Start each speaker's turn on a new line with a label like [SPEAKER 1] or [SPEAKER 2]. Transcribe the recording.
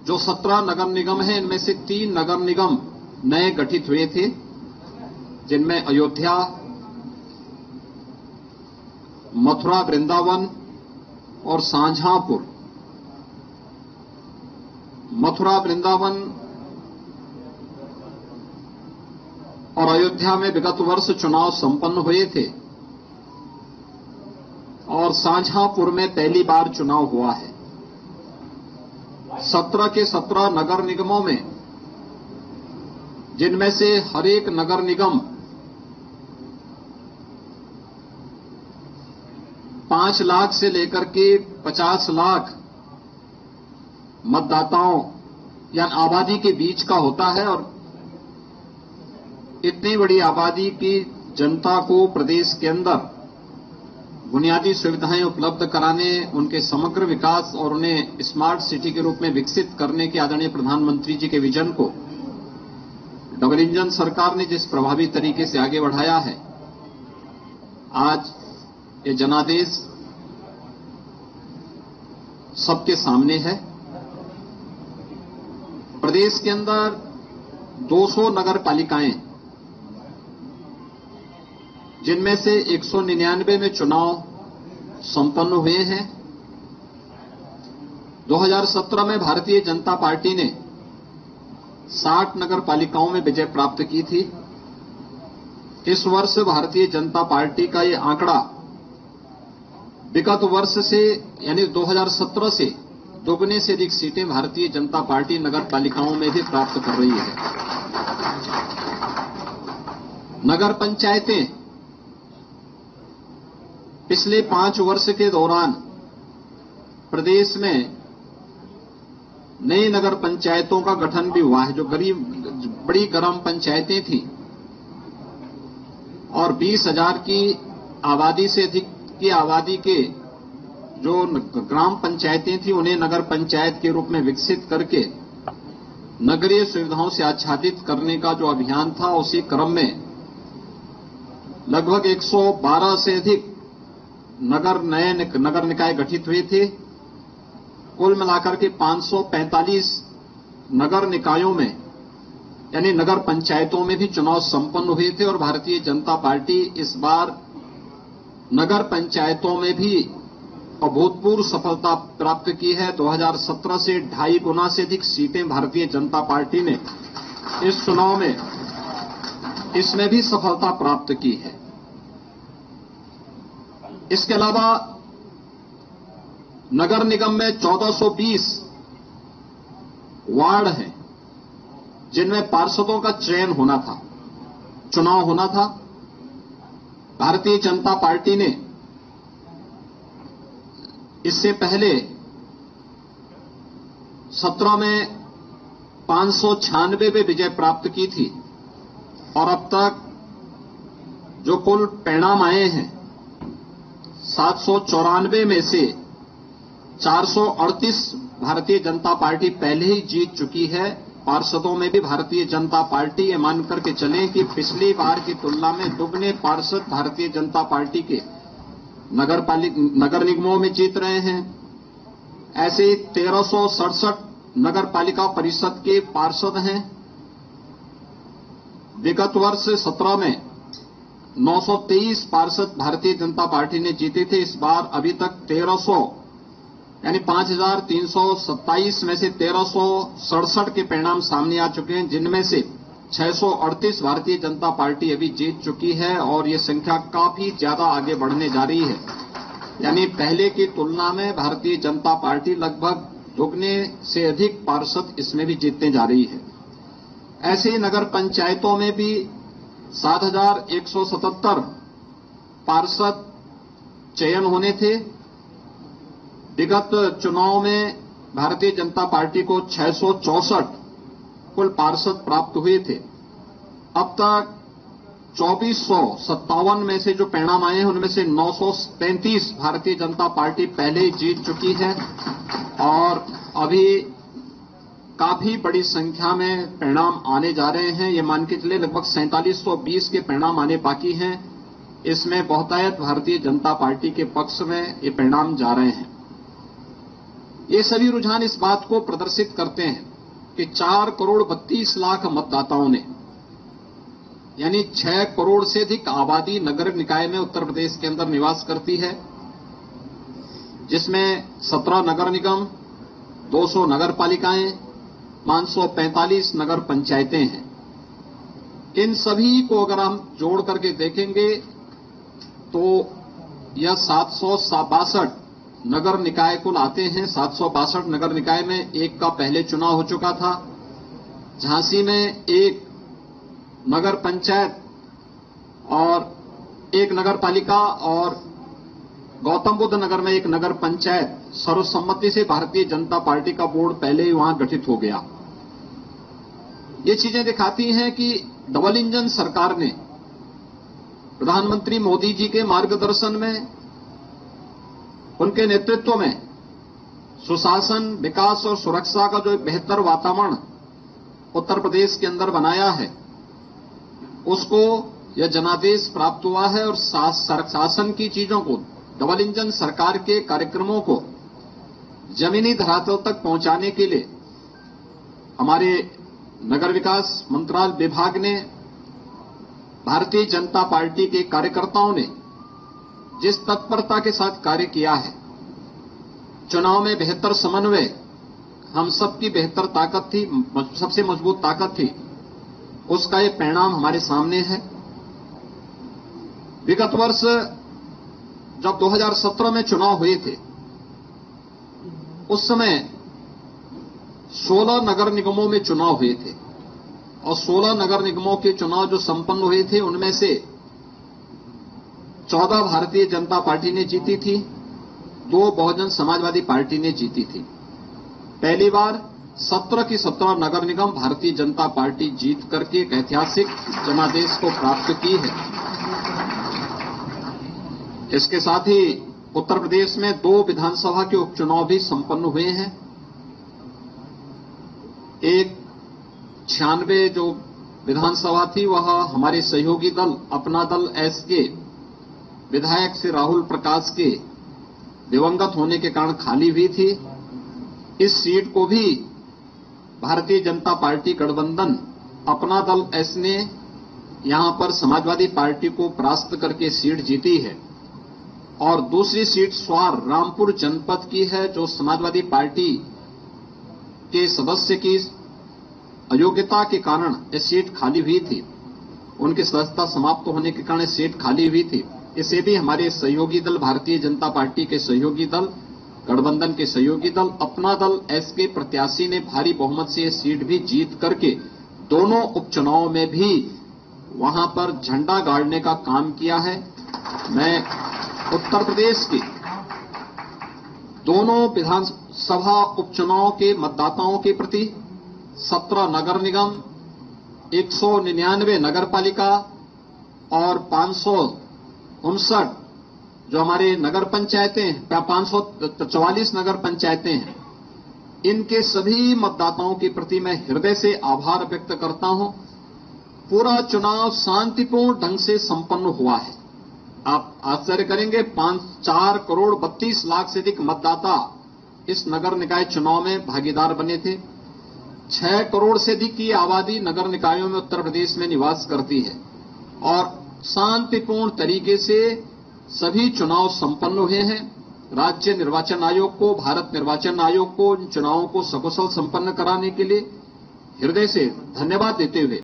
[SPEAKER 1] जो 17 नगर निगम हैं, इनमें से 3 नगर निगम नए गठित हुए थे, जिनमें अयोध्या, मथुरा वृंदावन और शाहजहांपुर। मथुरा वृंदावन और अयोध्या में विगत वर्ष चुनाव संपन्न हुए थे और शाहजहांपुर में पहली बार चुनाव हुआ है। 17 के 17 नगर निगमों में, जिनमें से हर एक नगर निगम 5 लाख से लेकर के 50 लाख मतदाताओं या आबादी के बीच का होता है और इतनी बड़ी आबादी की जनता को प्रदेश के अंदर बुनियादी सुविधाएं उपलब्ध कराने, उनके समग्र विकास और उन्हें स्मार्ट सिटी के रूप में विकसित करने के आदरणीय प्रधानमंत्री जी के विजन को डबल इंजन सरकार ने जिस प्रभावी तरीके से आगे बढ़ाया है, आज ये जनादेश सबके सामने है। प्रदेश के अंदर 200 नगर पालिकाएं, जिनमें से 199 में चुनाव संपन्न हुए हैं। 2017 में भारतीय जनता पार्टी ने 60 नगर पालिकाओं में विजय प्राप्त की थी। इस वर्ष भारतीय जनता पार्टी का ये आंकड़ा विगत वर्ष से यानी 2017 से दोगुने से अधिक सीटें भारतीय जनता पार्टी नगर पालिकाओं में भी प्राप्त कर रही है। नगर पंचायतें पिछले 5 वर्ष के दौरान प्रदेश में नई नगर पंचायतों का गठन भी हुआ है, जो बड़ी ग्राम पंचायतें थी और 20,000 की आबादी से अधिक की आबादी के जो ग्राम पंचायतें थी, उन्हें नगर पंचायत के रूप में विकसित करके नगरीय सुविधाओं से आच्छादित करने का जो अभियान था, उसी क्रम में लगभग 112 से अधिक नए नगर निकाय गठित हुए थे। कुल मिलाकर के 545 नगर निकायों में यानी नगर पंचायतों में भी चुनाव संपन्न हुए थे और भारतीय जनता पार्टी इस बार नगर पंचायतों में भी अभूतपूर्व सफलता प्राप्त की है। 2017 से 2.5 गुना से अधिक सीटें भारतीय जनता पार्टी ने इस चुनाव में इसमें भी सफलता प्राप्त की है। इसके अलावा नगर निगम में 1420 वार्ड हैं, जिनमें पार्षदों का चयन होना था, चुनाव होना था। भारतीय जनता पार्टी ने इससे पहले 17 में 596 में विजय प्राप्त की थी और अब तक जो कुल परिणाम आए हैं, 794 में से 438 भारतीय जनता पार्टी पहले ही जीत चुकी है। पार्षदों में भी भारतीय जनता पार्टी ये मान करके चले कि पिछली बार की तुलना में दुगने पार्षद भारतीय जनता पार्टी के नगर निगमों में जीत रहे हैं। ऐसे 1367 नगर पालिका परिषद के पार्षद हैं। विगत वर्ष 17 में 923 पार्षद भारतीय जनता पार्टी ने जीते थे। इस बार अभी तक 1300 यानी 5327 में से 1367 के परिणाम सामने आ चुके हैं, जिनमें से 638 भारतीय जनता पार्टी अभी जीत चुकी है और ये संख्या काफी ज्यादा आगे बढ़ने जा रही है। यानी पहले की तुलना में भारतीय जनता पार्टी लगभग दुगने से अधिक पार्षद इसमें भी जीतने जा रही है। ऐसे ही नगर पंचायतों में भी 7177 पार्षद चयन होने थे। विगत चुनाव में भारतीय जनता पार्टी को 664 कुल पार्षद प्राप्त हुए थे। अब तक 2457 में से जो परिणाम आए हैं, उनमें से 933 भारतीय जनता पार्टी पहले ही जीत चुकी है और अभी काफी बड़ी संख्या में परिणाम आने जा रहे हैं। ये मान के चले लगभग 4720 के परिणाम आने बाकी हैं। इसमें बहुतायत भारतीय जनता पार्टी के पक्ष में ये परिणाम जा रहे हैं। ये सभी रुझान इस बात को प्रदर्शित करते हैं कि 4 करोड़ 32 लाख मतदाताओं ने, यानी 6 करोड़ से अधिक आबादी नगर निकाय में उत्तर प्रदेश के अंदर निवास करती है, जिसमें 17 नगर निगम, 200 नगर पालिकाएं, 545 नगर पंचायतें हैं। इन सभी को अगर हम जोड़ करके देखेंगे तो यह 762 नगर निकाय कुल आते हैं। 762 नगर निकाय में एक का पहले चुनाव हो चुका था। झांसी में एक नगर पंचायत और एक नगर पालिका और गौतम बुद्ध नगर में एक नगर पंचायत सर्वसम्मति से भारतीय जनता पार्टी का बोर्ड पहले ही वहां गठित हो गया। ये चीजें दिखाती हैं कि डबल इंजन सरकार ने प्रधानमंत्री मोदी जी के मार्गदर्शन में, उनके नेतृत्व में सुशासन, विकास और सुरक्षा का जो एक बेहतर वातावरण उत्तर प्रदेश के अंदर बनाया है, उसको यह जनादेश प्राप्त हुआ है। और शासन की चीजों को, डबल इंजन सरकार के कार्यक्रमों को जमीनी धरातल तक पहुंचाने के लिए हमारे नगर विकास मंत्रालय विभाग ने, भारतीय जनता पार्टी के कार्यकर्ताओं ने जिस तत्परता के साथ कार्य किया है, चुनाव में बेहतर समन्वय हम सबकी बेहतर ताकत थी, सबसे मजबूत ताकत थी, उसका ये परिणाम हमारे सामने है। विगत वर्ष जब 2017 में चुनाव हुए थे, उस समय 16 नगर निगमों में चुनाव हुए थे और 16 नगर निगमों के चुनाव जो संपन्न हुए थे, उनमें से 14 भारतीय जनता पार्टी ने जीती थी, 2 बहुजन समाजवादी पार्टी ने जीती थी। पहली बार 17 की 17 नगर निगम भारतीय जनता पार्टी जीत करके एक ऐतिहासिक जनादेश को प्राप्त की है। इसके साथ ही उत्तर प्रदेश में 2 विधानसभा के उपचुनाव भी संपन्न हुए हैं। एक 96 जो विधानसभा थी, वह हमारे सहयोगी दल अपना दल एस के विधायक श्री राहुल प्रकाश के दिवंगत होने के कारण खाली हुई थी। इस सीट को भी भारतीय जनता पार्टी गठबंधन अपना दल एस ने यहां पर समाजवादी पार्टी को परास्त करके सीट जीती है। और दूसरी सीट स्वार रामपुर जनपद की है, जो समाजवादी पार्टी के सदस्य की अयोग्यता के कारण यह सीट खाली हुई थी, उनकी सदस्यता समाप्त होने के कारण सीट खाली हुई थी। इसे भी हमारे सहयोगी दल, भारतीय जनता पार्टी के सहयोगी दल, गठबंधन के सहयोगी दल अपना दल एस के प्रत्याशी ने भारी बहुमत से यह सीट भी जीत करके दोनों उपचुनावों में भी वहां पर झंडा गाड़ने का काम किया है। मैं उत्तर प्रदेश के दोनों विधानसभा उपचुनाव के मतदाताओं के प्रति 17 नगर निगम, 199 नगर पालिका और 559 जो हमारे नगर पंचायतें, 544 नगर पंचायतें हैं, इनके सभी मतदाताओं के प्रति मैं हृदय से आभार व्यक्त करता हूं। पूरा चुनाव शांतिपूर्ण ढंग से संपन्न हुआ है। आप आश्चर्य करेंगे, 4 करोड़ 32 लाख से अधिक मतदाता इस नगर निकाय चुनाव में भागीदार बने थे। 6 करोड़ से अधिक की आबादी नगर निकायों में उत्तर प्रदेश में निवास करती है और शांतिपूर्ण तरीके से सभी चुनाव संपन्न हुए हैं। राज्य निर्वाचन आयोग को, भारत निर्वाचन आयोग को इन चुनावों को सकुशल संपन्न कराने के लिए हृदय से धन्यवाद देते हुए